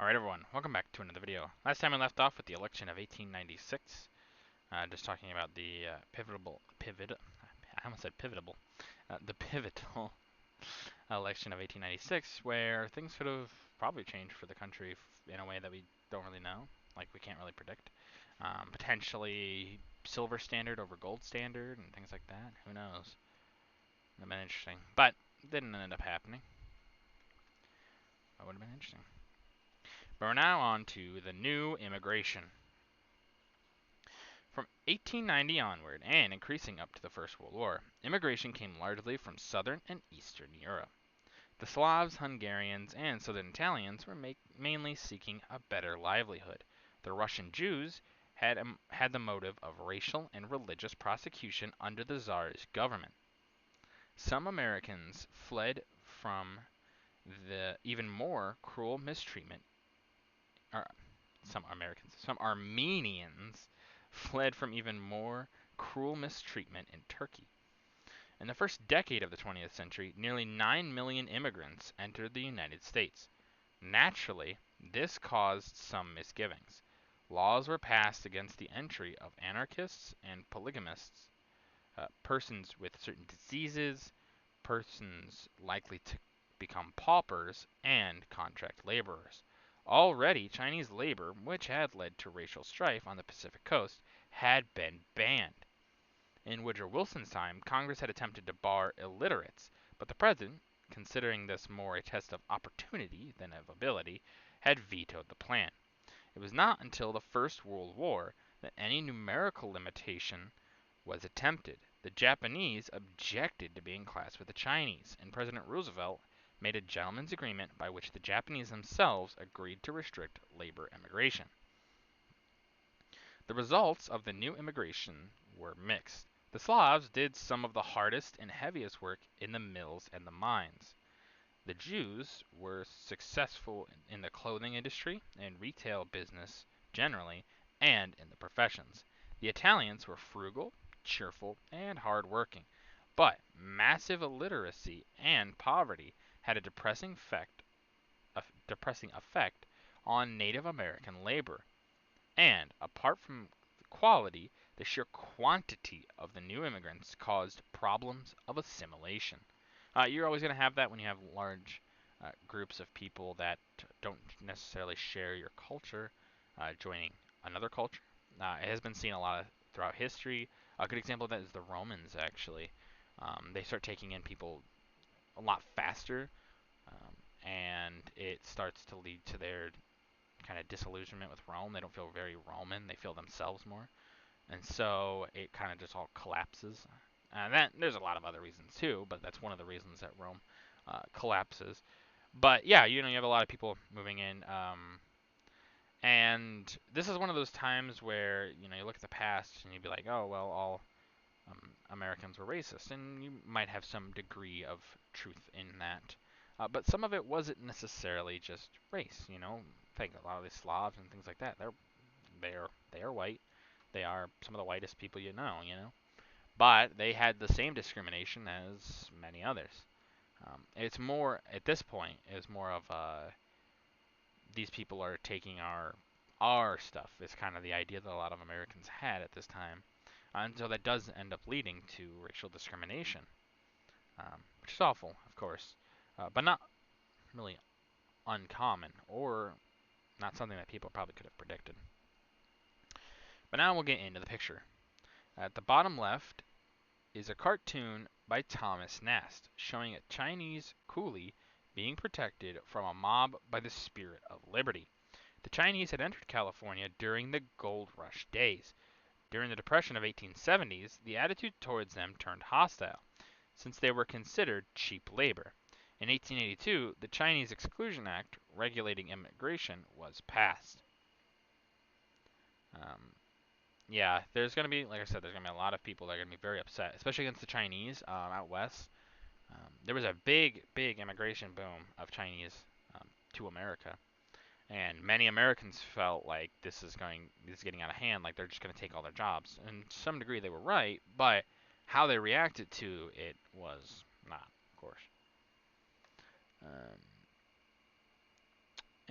Alright everyone, welcome back to another video. Last time I left off with the election of 1896, just talking about the I almost said pivotable, the pivotal election of 1896, where things could have probably changed for the country in a way that we don't really know, like we can't really predict. Potentially silver standard over gold standard and things like that, who knows. Would have been interesting, but didn't end up happening. That would have been interesting. But we're now on to the new immigration. From 1890 onward, and increasing up to the First World War, immigration came largely from southern and eastern Europe. The Slavs, Hungarians, and southern Italians were mainly seeking a better livelihood. The Russian Jews had the motive of racial and religious persecution under the Tsar's government. Some Americans fled from the even more cruel mistreatment. Or, some Armenians fled from even more cruel mistreatment in Turkey. In the first decade of the 20th century, nearly 9 million immigrants entered the United States. Naturally, this caused some misgivings. Laws were passed against the entry of anarchists and polygamists, persons with certain diseases, persons likely to become paupers, and contract laborers. Already, Chinese labor, which had led to racial strife on the Pacific coast, had been banned. In Woodrow Wilson's time, Congress had attempted to bar illiterates, but the president, considering this more a test of opportunity than of ability, had vetoed the plan. It was not until the First World War that any numerical limitation was attempted. The Japanese objected to being classed with the Chinese, and President Roosevelt made a gentleman's agreement by which the Japanese themselves agreed to restrict labor immigration. The results of the new immigration were mixed. The Slavs did some of the hardest and heaviest work in the mills and the mines. The Jews were successful in the clothing industry and retail business generally, and in the professions. The Italians were frugal, cheerful, and hard-working, but massive illiteracy and poverty had a depressing effect on Native American labor. And, apart from the quality, the sheer quantity of the new immigrants caused problems of assimilation. You're always going to have that when you have large groups of people that don't necessarily share your culture joining another culture. It has been seen a lot throughout history. A good example of that is the Romans, actually. They start taking in people a lot faster, and it starts to lead to their kind of disillusionment with Rome. They don't feel very Roman. They feel themselves more. And so it kind of just all collapses. And that there's a lot of other reasons too, but that's one of the reasons that Rome collapses. But yeah, you have a lot of people moving in, and this is one of those times where you look at the past and you'd be like, oh well, all Americans were racist, and you might have some degree of truth in that. But some of it wasn't necessarily just race. Think a lot of the Slavs and things like that. They are white. They are some of the whitest people you know. But they had the same discrimination as many others. It's more at this point. It's more of these people are taking our stuff. Is kind of the idea that a lot of Americans had at this time, and so that does end up leading to racial discrimination, which is awful, of course, but not really uncommon or not something that people probably could have predicted. But now we'll get into the picture. At the bottom left is a cartoon by Thomas Nast showing a Chinese coolie being protected from a mob by the spirit of liberty. The Chinese had entered California during the gold rush days. During the Depression of 1870s, the attitude towards them turned hostile, since they were considered cheap labor. In 1882, the Chinese Exclusion Act regulating immigration was passed. Yeah, there's going to be, like I said, there's going to be a lot of people that are going to be very upset, especially against the Chinese out west. There was a big, big immigration boom of Chinese to America, and many Americans felt like this is getting out of hand, like they're just going to take all their jobs. And to some degree, they were right, but how they reacted to it was not, of course. Um,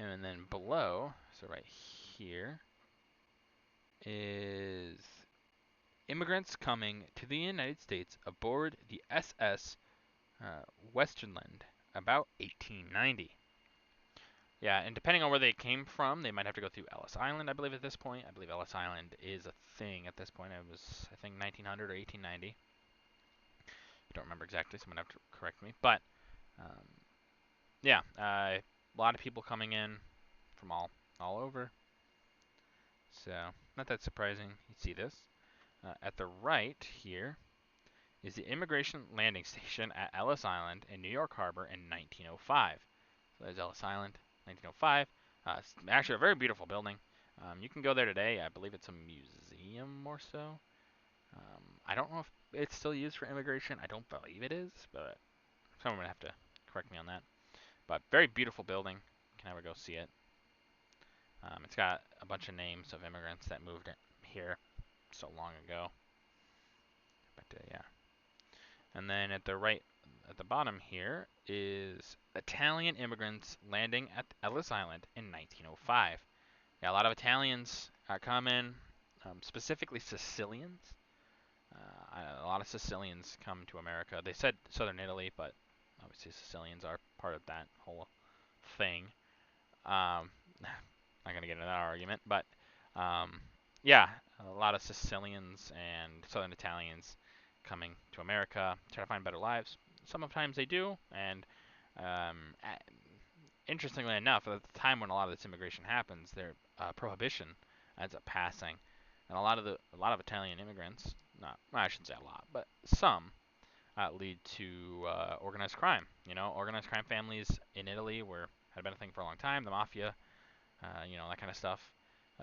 And then below, so right here, is immigrants coming to the United States aboard the SS Westernland about 1890. Yeah, and depending on where they came from, they might have to go through Ellis Island, I believe, at this point. I believe Ellis Island is a thing at this point. It was, I think, 1900 or 1890. I don't remember exactly. Someone have to correct me. But, um, yeah, a lot of people coming in from all over. So, not that surprising. You see this. At the right here is the immigration landing station at Ellis Island in New York Harbor in 1905. So there's Ellis Island, 1905. It's actually a very beautiful building. You can go there today. I believe it's a museum or so. I don't know if it's still used for immigration. I don't believe it is, but someone would have to correct me on that. But very beautiful building. You can ever go see it. It's got a bunch of names of immigrants that moved here so long ago. But yeah. And then at the bottom here is Italian immigrants landing at Ellis Island in 1905. Yeah, a lot of Italians come in, specifically Sicilians. A lot of Sicilians come to America. They said southern Italy, but obviously Sicilians are part of that whole thing. Not gonna get into that argument, but um, yeah, a lot of Sicilians and southern Italians coming to America, try to find better lives. Sometimes they do, and um, interestingly enough, at the time when a lot of this immigration happens, their prohibition ends up passing, and a lot of Italian immigrants, not well, I shouldn't say a lot, but some lead to organized crime. You know, organized crime families in Italy had been a thing for a long time. The mafia, that kind of stuff.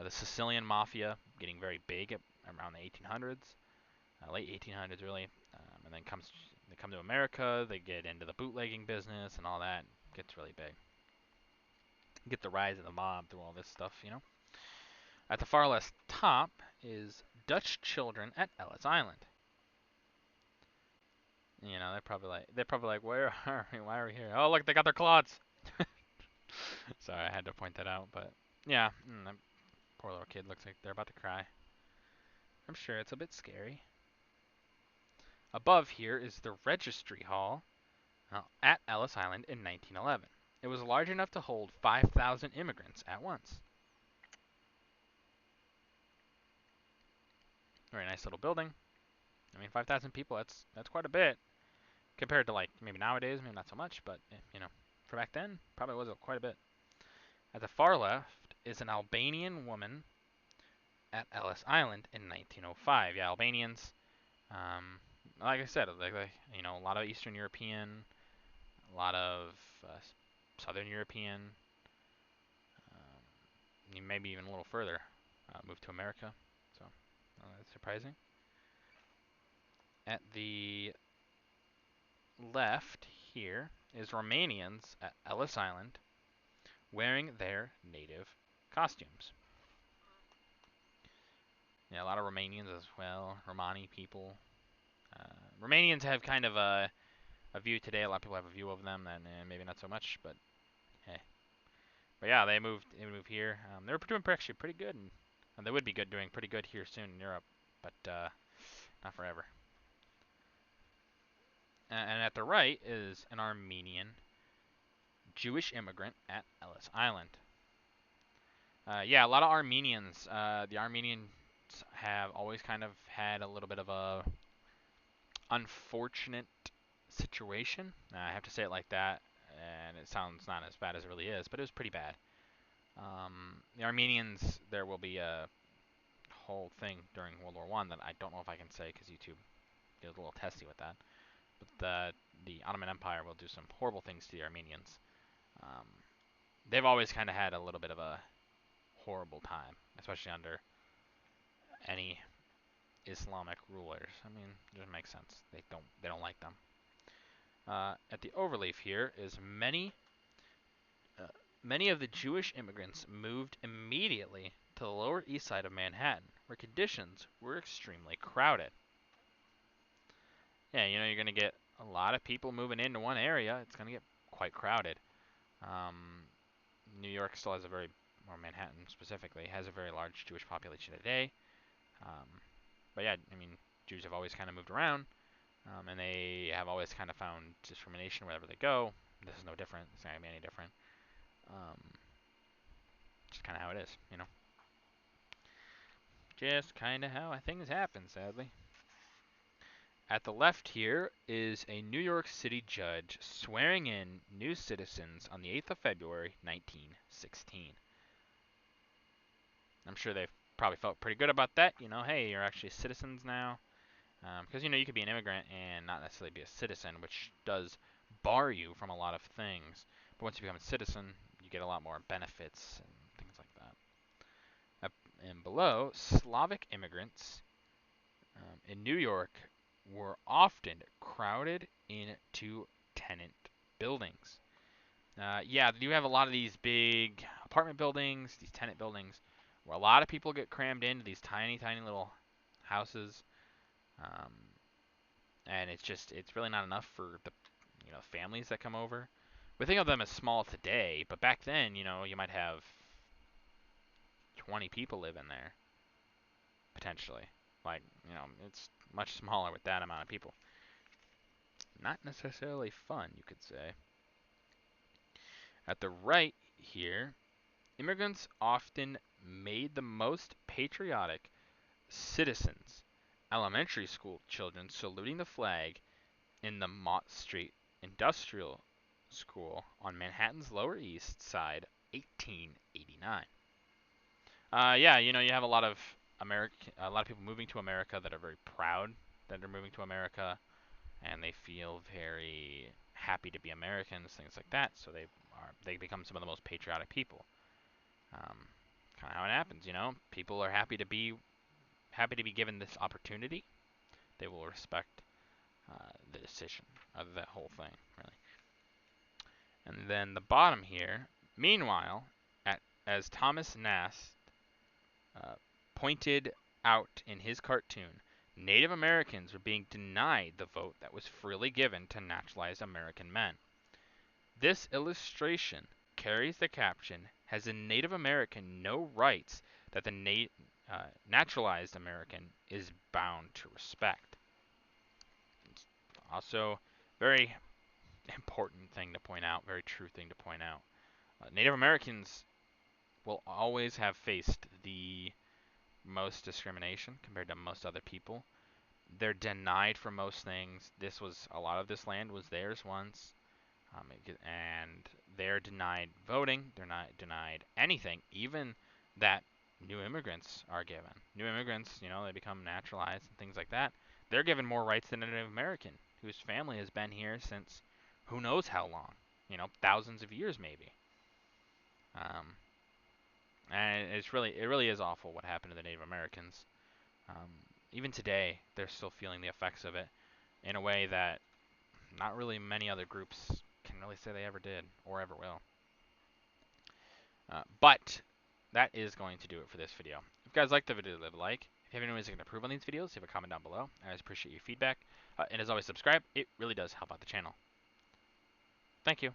The Sicilian mafia getting very big around the 1800s, late 1800s really, and then they come to America. They get into the bootlegging business and all that. It gets really big. Get the rise of the mob through all this stuff. At the far left top is Dutch children at Ellis Island. They're probably like, where are we? Why are we here? Oh, look, they got their clods. Sorry, I had to point that out, but yeah, that poor little kid looks like they're about to cry. I'm sure it's a bit scary. Above here is the Registry Hall at Ellis Island in 1911. It was large enough to hold 5,000 immigrants at once. Very nice little building. I mean, 5,000 people, that's quite a bit compared to like maybe nowadays, maybe not so much, but for back then, probably was quite a bit. At the far left is an Albanian woman at Ellis Island in 1905. Yeah, Albanians, like I said, a lot of Eastern European, a lot of Southern European, maybe even a little further, moved to America. So that's surprising. At the left here is Romanians at Ellis Island wearing their native costumes. Yeah, a lot of Romanians as well, Romani people. Romanians have kind of a view today. A lot of people have a view of them, and maybe not so much, but hey. But yeah, they moved here. They were doing actually pretty good, and they would be doing pretty good here soon in Europe, but not forever. And at the right is an Armenian Jewish immigrant at Ellis Island. Yeah, a lot of Armenians. The Armenians have always kind of had a little bit of a unfortunate situation. I have to say it like that, and it sounds not as bad as it really is, but it was pretty bad. The Armenians, there will be a whole thing during World War One that I don't know if I can say because YouTube is a little testy with that. But the Ottoman Empire will do some horrible things to the Armenians. Um, they've always kind of had a little bit of a horrible time, especially under any Islamic rulers. I mean, it doesn't make sense. They don't like them. At the overleaf here is uh, many of the Jewish immigrants moved immediately to the Lower East Side of Manhattan, where conditions were extremely crowded. Yeah, you're going to get a lot of people moving into one area. It's going to get quite crowded. Um, New York still has a very, or Manhattan specifically, has a very large Jewish population today. Um, but yeah, I mean, Jews have always kind of moved around, and they have always kind of found discrimination wherever they go. This is no different. It's not going to be any different. Um, just kind of how it is, you know. Just kind of how things happen, sadly. At the left here is a New York City judge swearing in new citizens on the 8th of February, 1916. I'm sure they've probably felt pretty good about that. You know, hey, you're actually citizens now. Because, you know, you could be an immigrant and not necessarily be a citizen, which does bar you from a lot of things. But once you become a citizen, you get a lot more benefits and things like that. And below, Slavic immigrants in New York were often crowded into tenant buildings. Yeah, you have a lot of these big apartment buildings, these tenant buildings, where a lot of people get crammed into these tiny, tiny little houses, um, and it's really not enough for the families that come over. We think of them as small today, but back then, you might have 20 people live in there potentially. Like, it's much smaller with that amount of people. Not necessarily fun, you could say. At the right here, immigrants often made the most patriotic citizens. Elementary school children saluting the flag in the Mott Street Industrial School on Manhattan's Lower East Side, 1889. Yeah, you have a lot of people moving to America that are very proud that they're moving to America, and they feel very happy to be Americans, things like that. So they become some of the most patriotic people. Um, kind of how it happens, People are happy to be given this opportunity. They will respect the decision of that whole thing, really. And then the bottom here, meanwhile, as Thomas Nast uh, pointed out in his cartoon, Native Americans were being denied the vote that was freely given to naturalized American men. This illustration carries the caption, "Has a Native American no rights that the naturalized American is bound to respect?" It's also very important thing to point out, very true thing to point out. Native Americans will always have faced the most discrimination compared to most other people. They're denied for most things. A lot of this land was theirs once, and they're denied voting. They're not denied anything, even that new immigrants are given. New immigrants, they become naturalized and things like that. They're given more rights than a Native American whose family has been here since who knows how long, thousands of years maybe. Um, and it really is awful what happened to the Native Americans. Um, Even today, they're still feeling the effects of it in a way that not really many other groups can really say they ever did or ever will. But that is going to do it for this video. If you guys liked the video, leave a like. If you have any ways you can improve on these videos, leave a comment down below. I always appreciate your feedback. And as always, subscribe. It really does help out the channel. Thank you.